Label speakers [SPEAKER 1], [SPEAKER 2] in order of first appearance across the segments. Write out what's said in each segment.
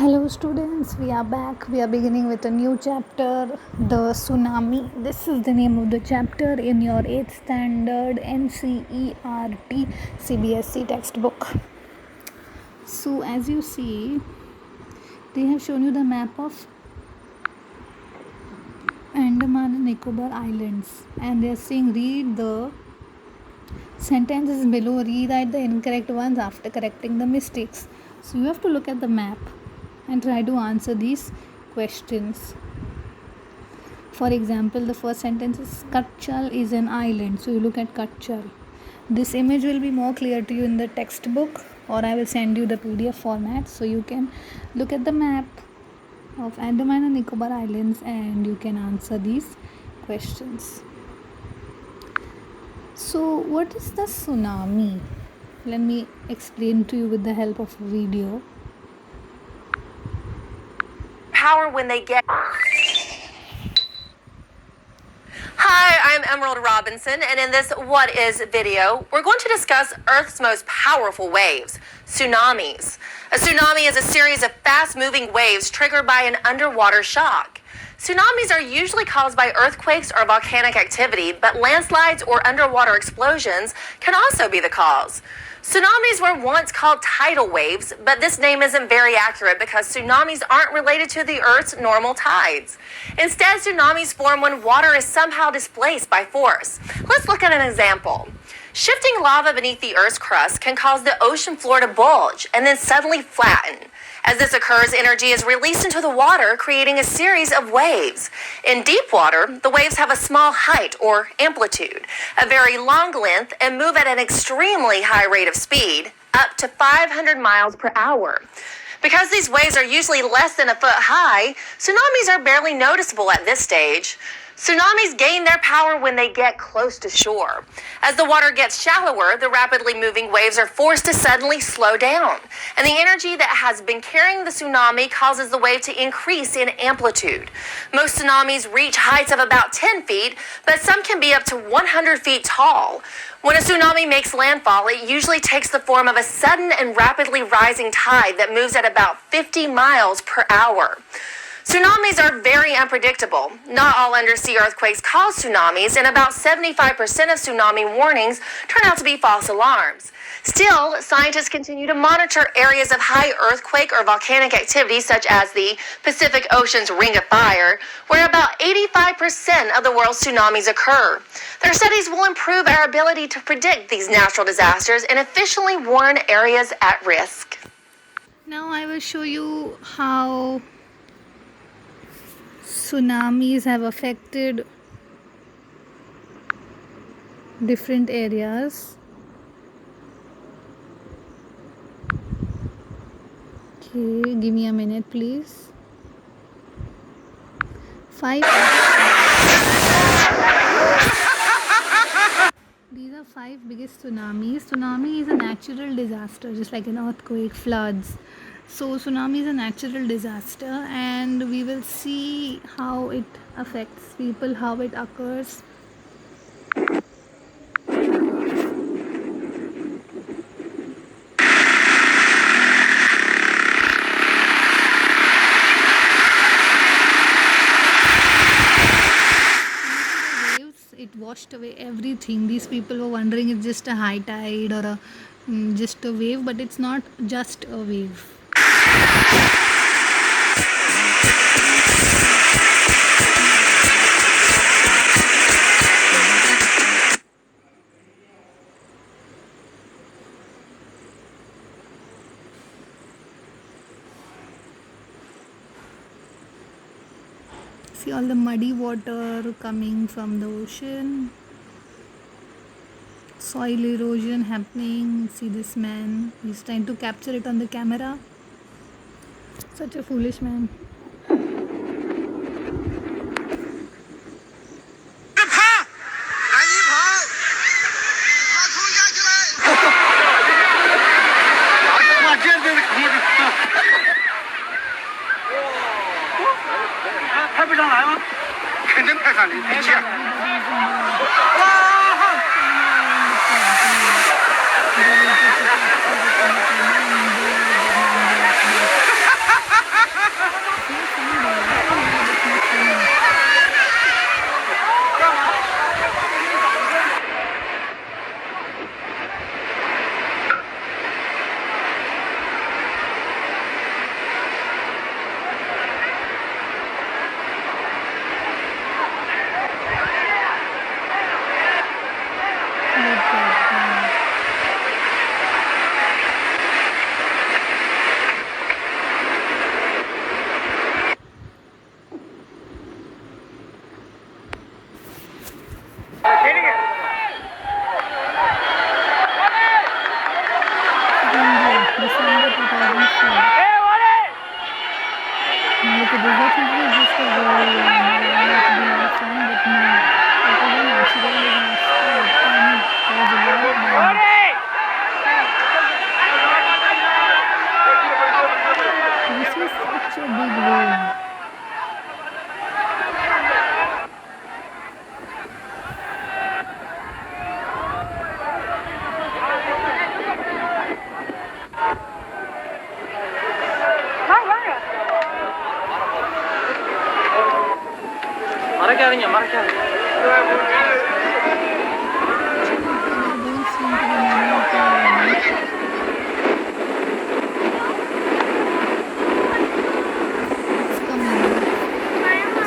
[SPEAKER 1] Hello, students. We are back. We are beginning with a new chapter, the tsunami. This is the name of the chapter in your 8th standard NCERT CBSE textbook. So, as you see, they have shown you the map of Andaman and Nicobar Islands, and they are saying read the sentences below, rewrite the incorrect ones after correcting the mistakes. So, you have to look at the map and try to answer these questions. For example, the first sentence is Katchal is an island. So you look at Katchal. This image will be more clear to you in the textbook, or I will send you the PDF format so you can look at the map of Andaman and Nicobar Islands and you can answer these questions. So what is the tsunami? Let me explain to you with the help of video.
[SPEAKER 2] Power when they get... Hi, I'm Emerald Robinson, and in this What Is video, we're going to discuss Earth's most powerful waves, tsunamis. A tsunami is a series of fast-moving waves triggered by an underwater shock. Tsunamis are usually caused by earthquakes or volcanic activity, but landslides or underwater explosions can also be the cause. Tsunamis were once called tidal waves, but this name isn't very accurate because tsunamis aren't related to the Earth's normal tides. Instead, tsunamis form when water is somehow displaced by force. Let's look at an example. Shifting lava beneath the Earth's crust can cause the ocean floor to bulge and then suddenly flatten. As this occurs, energy is released into the water, creating a series of waves. In deep water, the waves have a small height or amplitude, a very long length, and move at an extremely high rate of speed, up to 500 miles per hour. Because these waves are usually less than a foot high, tsunamis are barely noticeable at this stage. Tsunamis gain their power when they get close to shore. As the water gets shallower, the rapidly moving waves are forced to suddenly slow down, and the energy that has been carrying the tsunami causes the wave to increase in amplitude. Most tsunamis reach heights of about 10 feet, but some can be up to 100 feet tall. When a tsunami makes landfall, it usually takes the form of a sudden and rapidly rising tide that moves at about 50 miles per hour. Tsunamis are very unpredictable. Not all undersea earthquakes cause tsunamis, and about 75% of tsunami warnings turn out to be false alarms. Still, scientists continue to monitor areas of high earthquake or volcanic activity, such as the Pacific Ocean's Ring of Fire, where about 85% of the world's tsunamis occur. Their studies will improve our ability to predict these natural disasters and efficiently warn areas at risk.
[SPEAKER 1] Now I will show you how tsunamis have affected different areas. Okay, give me a minute, please. These are 5 biggest tsunamis. Tsunami is a natural disaster, just like an earthquake, floods. So tsunami is a natural disaster, and we will see how it affects people, how it occurs. It washed away everything. These people were wondering it's just a high tide or just a wave, but it's not just a wave. See all the muddy water coming from the ocean. Soil erosion happening. See this man. He's trying to capture it on the camera. Such a foolish man. Don't seem to be moving forward. It's coming.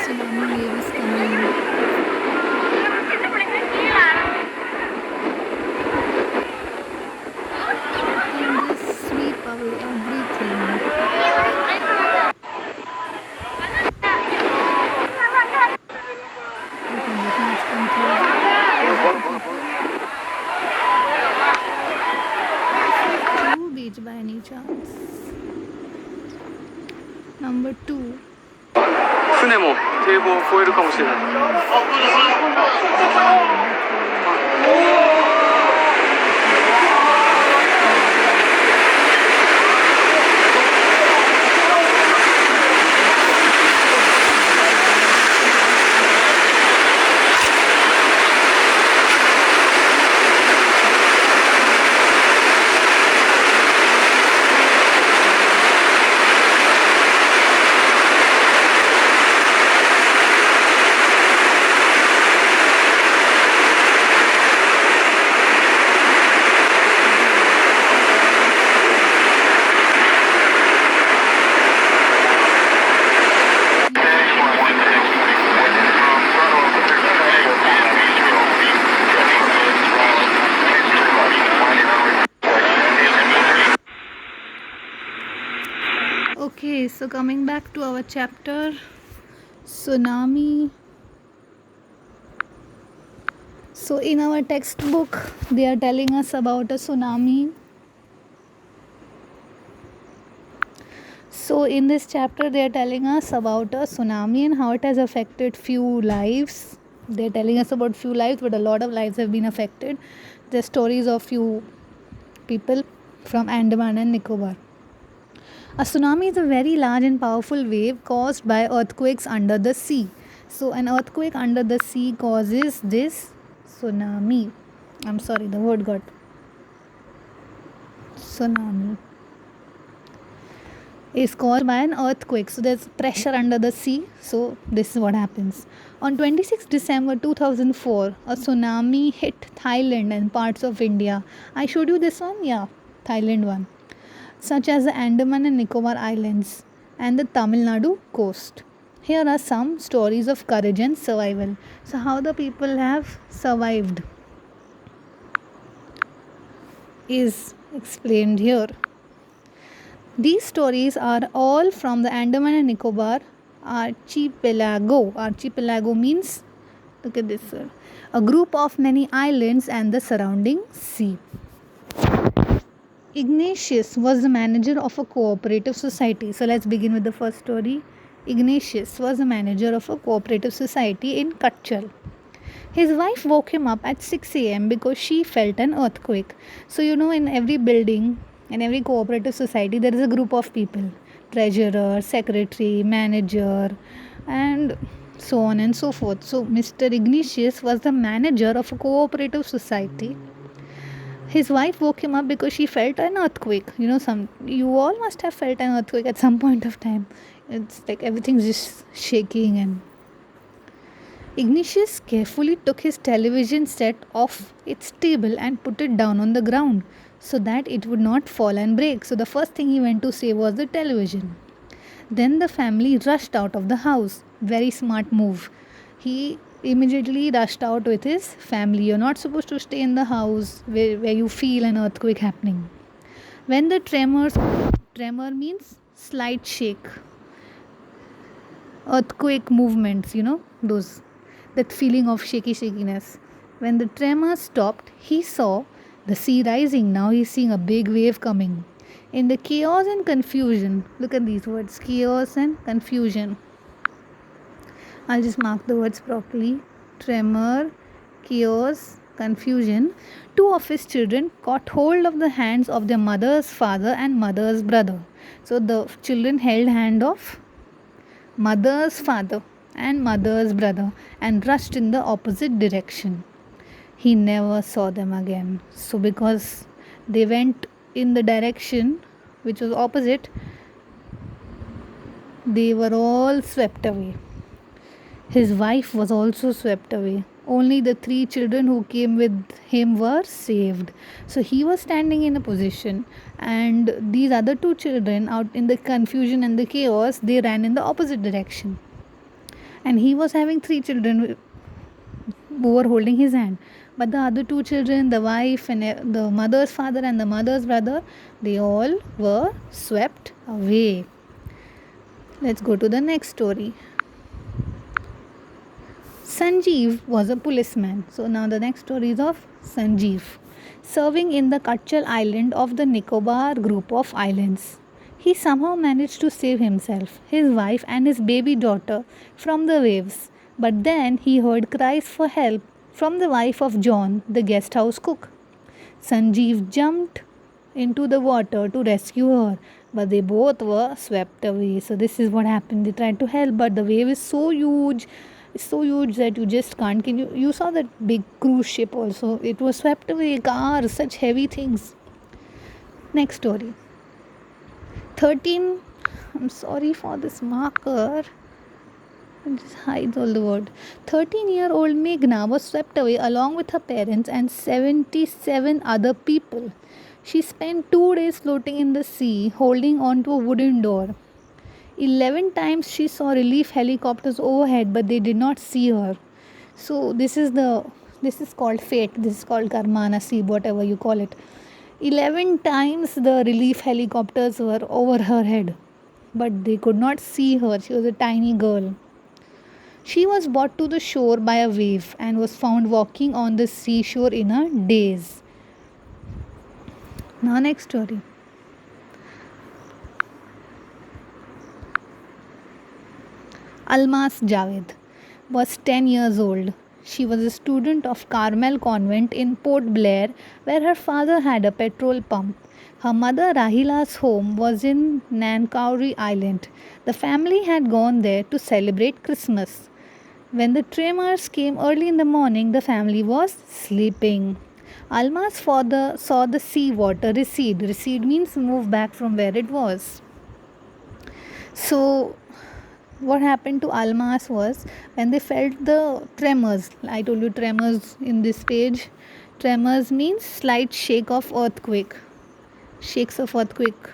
[SPEAKER 1] Tsunami wave is coming. And just sweep away everything. You can get much control. Two beach by any chance. Number 2.
[SPEAKER 3] 船も堤防を越えるかもしれない。
[SPEAKER 1] Okay, so coming back to our chapter, tsunami. So in our textbook, they are telling us about a tsunami. So in this chapter, they are telling us about a tsunami and how it has affected few lives. They are telling us about few lives, but a lot of lives have been affected. The stories of few people from Andaman and Nicobar. A tsunami is a very large and powerful wave caused by earthquakes under the sea. So an earthquake under the sea causes this tsunami. I'm sorry, the word got tsunami. Is caused by an earthquake. So there's pressure under the sea. So this is what happens. On 26 December 2004, a tsunami hit Thailand and parts of India. I showed you this one? Yeah, Thailand one. Such as the Andaman and Nicobar Islands and the Tamil Nadu coast. Here are some stories of courage and survival. So how the people have survived is explained here. These stories are all from the Andaman and Nicobar archipelago. Archipelago means, look at this, sir, a group of many islands and the surrounding sea. Ignatius was the manager of a cooperative society. So let's begin with the first story. Ignatius was the manager of a cooperative society in Kutchal. His wife woke him up at 6 a.m. because she felt an earthquake. So in every building, in every cooperative society, there is a group of people. Treasurer, secretary, manager, and so on and so forth. So Mr. Ignatius was the manager of a cooperative society. His wife woke him up because she felt an earthquake. You all must have felt an earthquake at some point of time. It's like everything's just shaking. And Ignatius carefully took his television set off its table and put it down on the ground so that it would not fall and break. So the first thing he went to save was the television. Then the family rushed out of the house. Very smart move. He immediately rushed out with his family. You're not supposed to stay in the house where you feel an earthquake happening. When the tremor means slight shake, earthquake movements, that feeling of shakiness. When the tremor stopped, he saw the sea rising. Now he's seeing a big wave coming. In the chaos and confusion, look at these words, chaos and confusion. I'll just mark the words properly. Tremor, chaos, confusion. Two of his children caught hold of the hands of their mother's father and mother's brother. So the children held hand of mother's father and mother's brother and rushed in the opposite direction. He never saw them again. So because they went in the direction which was opposite, they were all swept away. His wife was also swept away. Only the 3 children who came with him were saved. So he was standing in a position, and these other 2 children, out in the confusion and the chaos, they ran in the opposite direction. And he was having 3 children who were holding his hand. But the other 2 children, the wife and the mother's father and the mother's brother, they all were swept away. Let's go to the next story. Sanjeev was a policeman. So now the next story is of Sanjeev, serving in the Kachal island of the Nicobar group of islands. He somehow managed to save himself, his wife and his baby daughter from the waves. But then he heard cries for help from the wife of John, the guest house cook. Sanjeev jumped into the water to rescue her, but they both were swept away. So this is what happened. They tried to help, but the wave is so huge. It's so huge that you just can't. You saw that big cruise ship also. It was swept away. Cars, such heavy things. Next story. 13. I'm sorry for this marker. It just hides all the word. 13-year-old Meghna was swept away along with her parents and 77 other people. She spent 2 days floating in the sea, holding on to a wooden door. 11 times she saw relief helicopters overhead, but they did not see her. So this is called fate. This is called karma, nasib, whatever you call it. 11 times the relief helicopters were over her head, but they could not see her. She was a tiny girl. She was brought to the shore by a wave and was found walking on the seashore in a daze. Now next story. Almas Javed was 10 years old. She was a student of Carmel Convent in Port Blair, where her father had a petrol pump. Her mother Rahila's home was in Nankauri Island. The family had gone there to celebrate Christmas. When the tremors came early in the morning, the family was sleeping. Alma's father saw the sea water recede. Recede means move back from where it was. So what happened to Almas was, when they felt the tremors, I told you tremors in this page. Tremors means slight shake of earthquake. Shakes of earthquake.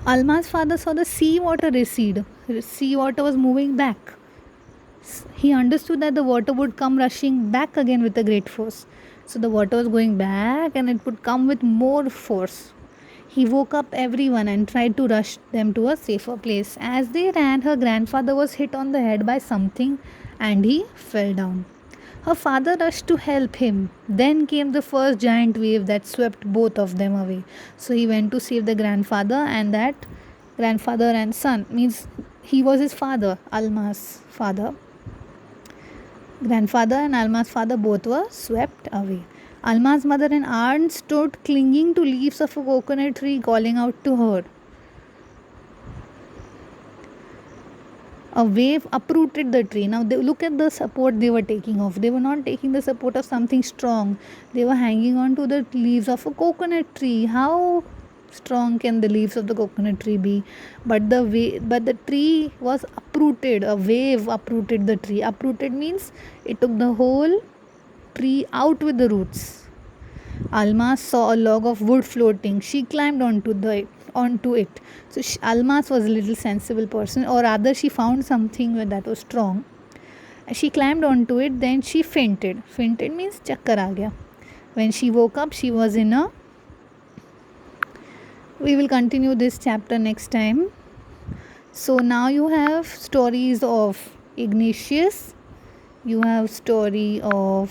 [SPEAKER 1] Alma's father saw the sea water recede. Sea water was moving back. He understood that the water would come rushing back again with a great force. So the water was going back and it would come with more force. He woke up everyone and tried to rush them to a safer place. As they ran, her grandfather was hit on the head by something and he fell down. Her father rushed to help him. Then came the first giant wave that swept both of them away. So he went to save the grandfather, and that grandfather and son means he was his father, Alma's father. Grandfather and Alma's father both were swept away. Alma's mother and aunt stood clinging to leaves of a coconut tree, calling out to her. A wave uprooted the tree. Now look at the support they were taking off. They were not taking the support of something strong. They were hanging on to the leaves of a coconut tree. How strong can the leaves of the coconut tree be? But the tree was uprooted. A wave uprooted the tree. Uprooted means it took the whole tree out with the roots. Almas saw a log of wood floating. She climbed onto it. So Almas was a little sensible person, or rather she found something that was strong. She climbed onto it, then she fainted. Fainted means chakkar aa gaya. When she woke up, she was in a... We will continue this chapter next time. So now you have stories of Ignatius. You have story of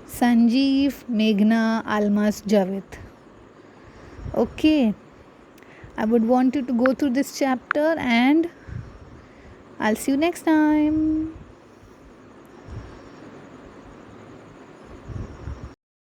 [SPEAKER 1] Sanjeev, Meghna, Almas, Javed. Okay. I would want you to go through this chapter, and I'll see you next time.